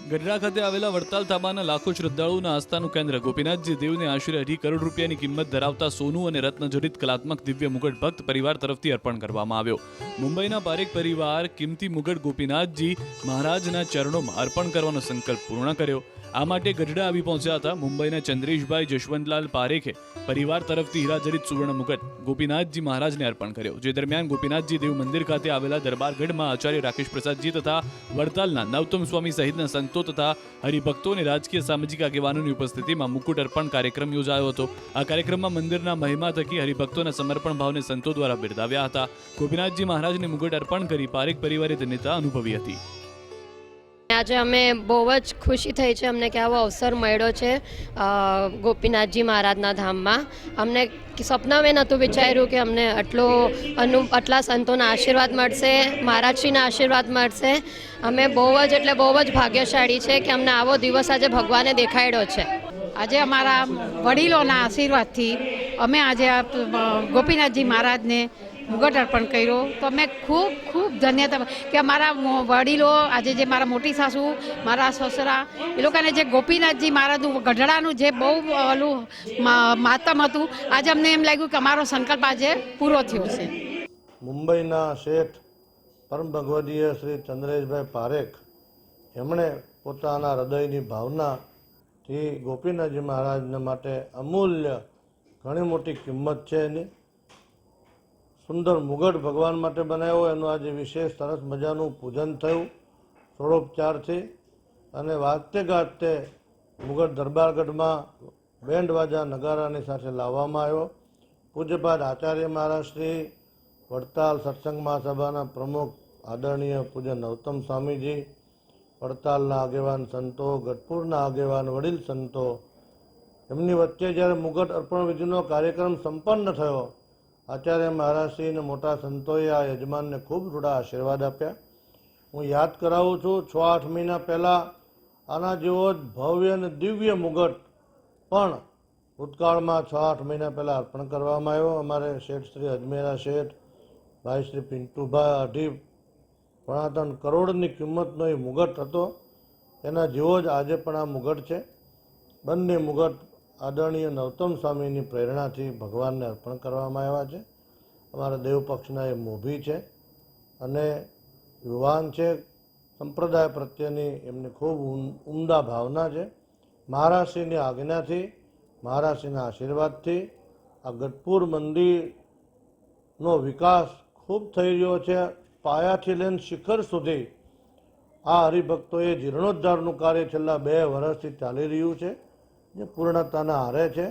ગઢડા ખાતે આવેલા વડતાલ તાબાના લાખો શ્રદ્ધાળુઓના આસ્થાનું કેન્દ્ર ગોપીનાથજી દેવને આશરે 2.5 કરોડ રૂપિયાની કિંમત ધરાવતા સોનું અને રત્નજડિત કલાત્મક દિવ્ય મુગટ ભક્ત પરિવાર તરફથી અર્પણ કરવામાં આવ્યો. મુંબઈના પારેખ પરિવાર કિંમતી મુગટ ગોપીનાથજી મહારાજના ચરણોમાં અર્પણ કરવાનો સંકલ્પ પૂર્ણ કર્યો. આ માટે ગઢડા આવી પહોંચ્યા હતા મુંબઈના ચંદ્રેશભાઈ જશવંતલાલ પારેખે પરિવાર તરફથી હીરાજડિત સુવર્ણ મુગટ ગોપીનાથજી મહારાજને અર્પણ કર્યો. જે દરમિયાન ગોપીનાથજી દેવ મંદિર ખાતે આવેલા દરબારગઢમાં આચાર્ય રાકેશ પ્રસાદજી તથા વડતાલના નવતમ સ્વામી સહિતના સંતો તથા હરિભક્તો અને રાજકીય સામાજિક આગેવાનોની ઉપસ્થિતિમાં મુકુટ અર્પણ કાર્યક્રમ યોજાયો હતો. આ કાર્યક્રમમાં મંદિરના મહિમા થકી હરિભક્તોના સમર્પણ ભાવને સંતો દ્વારા બિરદાવ્યા હતા. ગોપીનાથજી મહારાજને મુગટ અર્પણ કરી પારેખ પરિવારે ધન્યતા અનુભવી હતી. આજે અમે બહુ જ ખુશી થઈ છે અમને કે આવો અવસર મળ્યો છે ગોપીનાથજી મહારાજના ધામમાં. અમને સપનામાં નહોતું વિચાર્યું કે અમને આટલા સંતોના આશીર્વાદ મળશે, મહારાજશ્રીના આશીર્વાદ મળશે. અમે બહુ જ ભાગ્યશાળી છે કે અમને આવો દિવસ આજે ભગવાને દેખાડ્યો છે. આજે અમારા વડીલોના આશીર્વાદથી અમે આજે ગોપીનાથજી મહારાજને મુગટ અર્પણ કર્યો. તો અમે ખૂબ ધન્યતા કે અમારા વડીલો આજે જે મારા મોટી સાસુ, મારા સસરા, એ લોકોને જે ગોપીનાથજી મહારાજનું ગઢડાનું જે બહુ ઓલું માતમ હતું, આજે અમને એમ લાગ્યું કે અમારો સંકલ્પ આજે પૂરો થયો છે. મુંબઈના શેઠ પરમ ભગવદીય શ્રી ચંદ્રેશભાઈ પારેખ એમણે પોતાના હૃદયની ભાવનાથી ગોપીનાથજી મહારાજને માટે અમૂલ્ય ઘણી મોટી કિંમત છે એની સુંદર મુગટ ભગવાન માટે બનાવ્યો. એનું આજે વિશેષ સરસ મજાનું પૂજન થયું ષોડોપચારથી અને વાજતે ગાજતે મુગટ દરબારગઢમાં બેન્ડ વાજા નગારાની સાથે લાવવામાં આવ્યો. પૂજ્યપાદ આચાર્ય મહારાજ શ્રી વડતાલ સત્સંગ મહાસભાના પ્રમુખ આદરણીય પૂજ્ય નવતમ સ્વામીજી, વડતાલના આગેવાન સંતો, ગઢપુરના આગેવાન વડીલ સંતો, એમની વચ્ચે જ્યારે મુગટ અર્પણ વિધિનો કાર્યક્રમ સંપન્ન થયો, આચાર્ય મહારાજશ્રીને મોટા સંતોએ આ યજમાનને ખૂબ રૂડા આશીર્વાદ આપ્યા. હું યાદ કરાવું છું, 6-8 મહિના પહેલાં આના જેવો જ ભવ્ય અને દિવ્ય મુગટ પણ ભૂતકાળમાં 6-8 મહિના પહેલાં અર્પણ કરવામાં આવ્યો. અમારે શેઠ શ્રી અજમેરા શેઠ, ભાઈ શ્રી પિન્ટુભાઈ 2.5 કરોડની કિંમતનો એ મુગટ હતો. એના જેવો જ આજે પણ આ મુગટ છે. બંને મુગટ આદરણીય નવતમ સ્વામીની પ્રેરણાથી ભગવાનને અર્પણ કરવામાં આવ્યા છે. અમારા દેવપક્ષના એ મોભી છે અને યુવાન છે. સંપ્રદાય પ્રત્યેની એમની ખૂબ ઉમદા ભાવના છે. મહારાજશ્રીની આજ્ઞાથી, મહારાજશ્રીના આશીર્વાદથી આ ગઢપુર મંદિરનો વિકાસ ખૂબ થઈ રહ્યો છે. પાયાથી લઈને શિખર સુધી આ હરિભક્તોએ જીર્ણોદ્ધારનું કાર્ય છેલ્લા 2 વર્ષથી ચાલી રહ્યું છે, જે પૂર્ણતાના આરે છે.